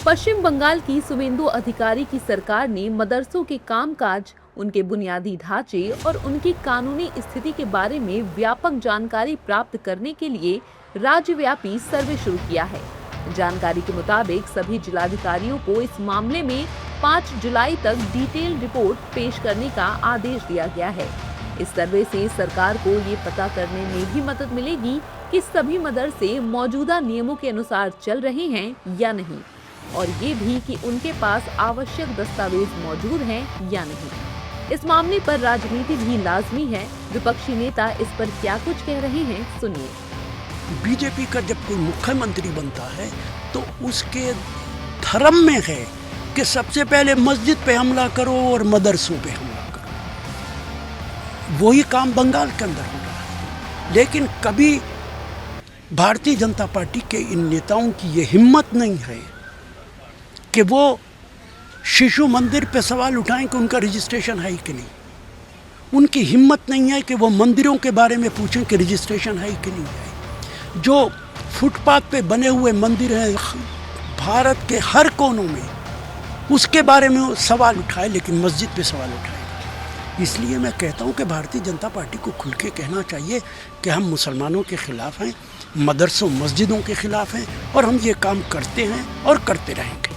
पश्चिम बंगाल की शुभेंदु अधिकारी की सरकार ने मदरसों के कामकाज, उनके बुनियादी ढांचे और उनकी कानूनी स्थिति के बारे में व्यापक जानकारी प्राप्त करने के लिए राज्यव्यापी सर्वे शुरू किया है। जानकारी के मुताबिक सभी जिलाधिकारियों को इस मामले में 5 जुलाई तक डिटेल रिपोर्ट पेश करने का आदेश दिया गया है। इस सर्वे से सरकार को ये पता करने में भी मदद मिलेगी कि सभी मदरसे मौजूदा नियमों के अनुसार चल रहे हैं या नहीं, और ये भी कि उनके पास आवश्यक दस्तावेज मौजूद हैं या नहीं। इस मामले पर राजनीति भी लाजमी है। विपक्षी नेता इस पर क्या कुछ कह रहे हैं, सुनिए। बीजेपी का जब कोई मुख्यमंत्री बनता है तो उसके धर्म में है कि सबसे पहले मस्जिद पे हमला करो और मदरसों पे हमला करो। वही काम बंगाल के अंदर हो रहा है, लेकिन कभी भारतीय जनता पार्टी के इन नेताओं की ये हिम्मत नहीं है कि वो शिशु मंदिर पे सवाल उठाएं कि उनका रजिस्ट्रेशन है कि नहीं। उनकी हिम्मत नहीं है कि वो मंदिरों के बारे में पूछें कि रजिस्ट्रेशन है कि नहीं है। जो फुटपाथ पे बने हुए मंदिर हैं भारत के हर कोनों में, उसके बारे में सवाल उठाए, लेकिन मस्जिद पे सवाल उठाए। इसलिए मैं कहता हूँ कि भारतीय जनता पार्टी को खुल के कहना चाहिए कि हम मुसलमानों के खिलाफ हैं, मदरसों मस्जिदों के खिलाफ हैं, और हम ये काम करते हैं और करते रहेंगे।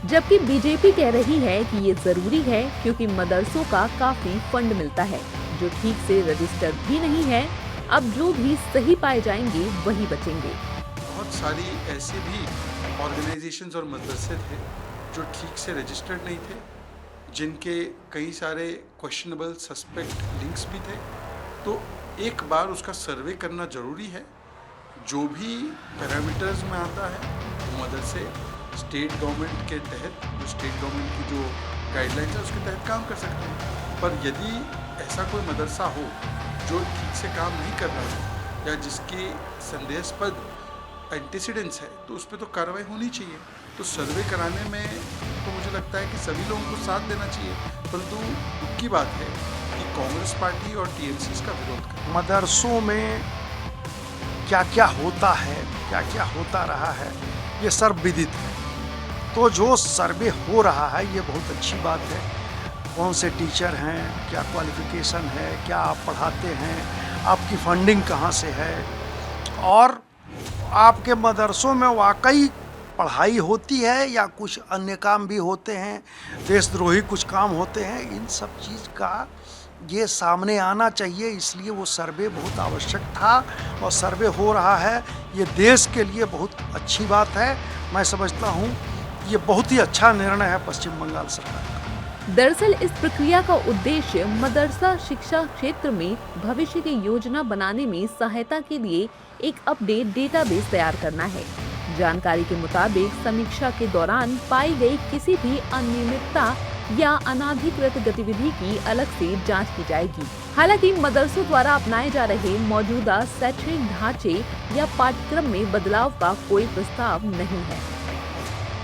जबकि बीजेपी कह रही है कि ये जरूरी है क्योंकि मदरसों का काफी फंड मिलता है जो ठीक से रजिस्टर्ड भी नहीं है। अब जो भी सही पाए जाएंगे वही बचेंगे। बहुत सारी ऐसे भी ऑर्गेनाइजेशंस और मदरसे थे जो ठीक से रजिस्टर्ड नहीं थे, जिनके कई सारे क्वेश्चनेबल सस्पेक्ट लिंक्स भी थे। तो एक बार उसका सर्वे करना जरूरी है। जो भी पैरामीटर्स में आता है वो मदरसे स्टेट गवर्नमेंट के तहत, जो स्टेट गवर्नमेंट की जो गाइडलाइंस है उसके तहत काम कर सकते हैं। पर यदि ऐसा कोई मदरसा हो जो ठीक से काम नहीं कर रहा है या जिसकी संदेहास्पद एंटीसीडेंट्स है, तो उस पर तो कार्रवाई होनी चाहिए। तो सर्वे कराने में तो मुझे लगता है कि सभी लोगों को साथ देना चाहिए, परंतु दुख की बात है कि कांग्रेस पार्टी और टीएमसी इसका विरोध कर। मदरसों में क्या क्या होता है, क्या क्या होता रहा है, ये सर्वविदित है। तो जो सर्वे हो रहा है ये बहुत अच्छी बात है। कौन से टीचर हैं, क्या क्वालिफिकेशन है, क्या आप पढ़ाते हैं, आपकी फंडिंग कहाँ से है, और आपके मदरसों में वाकई पढ़ाई होती है या कुछ अन्य काम भी होते हैं, देशद्रोही कुछ काम होते हैं। इन सब चीज़ का ये सामने आना चाहिए, इसलिए वो सर्वे बहुत आवश्यक था और सर्वे हो रहा है। ये देश के लिए बहुत अच्छी बात है। मैं समझता हूँ ये बहुत ही अच्छा निर्णय है पश्चिम बंगाल सरकार का। दरअसल इस प्रक्रिया का उद्देश्य मदरसा शिक्षा क्षेत्र में भविष्य की योजना बनाने में सहायता के लिए एक अपडेट डेटाबेस तैयार करना है। जानकारी के मुताबिक समीक्षा के दौरान पाई गई किसी भी अनियमितता या अनाधिकृत गतिविधि की अलग से जांच की जाएगी। हालांकि मदरसों द्वारा अपनाए जा रहे मौजूदा शैक्षणिक ढांचे या पाठ्यक्रम में बदलाव का कोई प्रस्ताव नहीं है।